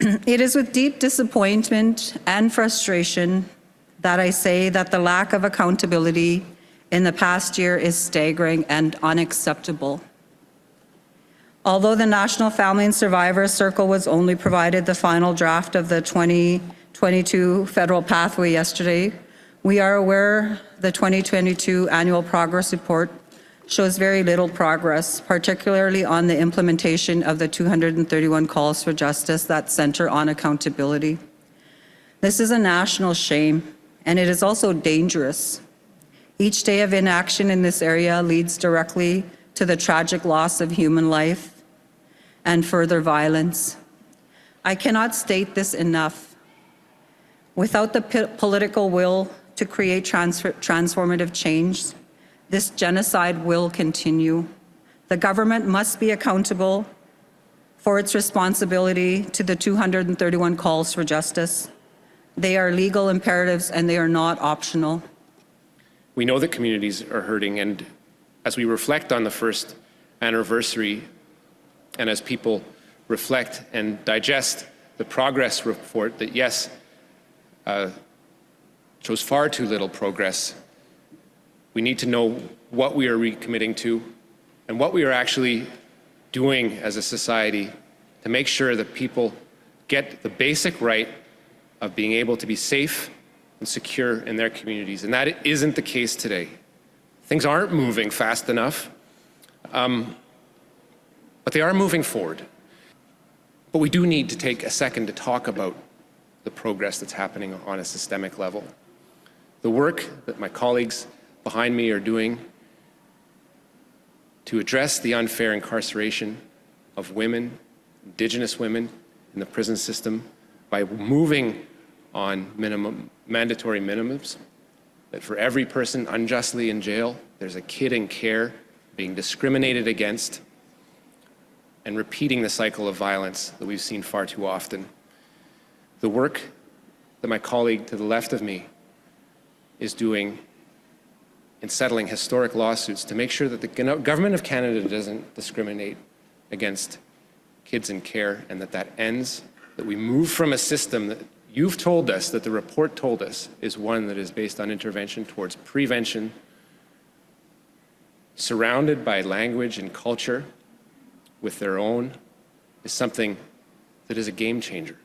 It is with deep disappointment and frustration that I say that the lack of accountability in the past year is staggering and unacceptable. Although the National Family and Survivors Circle was only provided the final draft of the 2022 federal pathway yesterday, we are aware the 2022 annual progress report shows very little progress, particularly on the implementation of the 231 calls for justice that center on accountability. This is a national shame, and it is also dangerous. Each day of inaction in this area leads directly to the tragic loss of human life and further violence. I cannot state this enough. Without the political will to create transformative change, this genocide will continue. The government must be accountable for its responsibility to the 231 calls for justice. They are legal imperatives and they are not optional. We know that communities are hurting, and as we reflect on the first anniversary, and as people reflect and digest the progress report that, yes, shows far too little progress, we need to know what we are recommitting to and what we are actually doing as a society to make sure that people get the basic right of being able to be safe and secure in their communities. And that isn't the case today. Things aren't moving fast enough, but they are moving forward. But we do need to take a second to talk about the progress that's happening on a systemic level. The work that my colleagues behind me are doing to address the unfair incarceration of women, Indigenous women in the prison system by moving on mandatory minimums, that for every person unjustly in jail, there's a kid in care being discriminated against, and repeating the cycle of violence that we've seen far too often. The work that my colleague to the left of me is doing in settling historic lawsuits to make sure that the government of Canada doesn't discriminate against kids in care, and that ends, that we move from a system that you've told us, that the report told us, is one that is based on intervention towards prevention, surrounded by language and culture with their own, is something that is a game changer.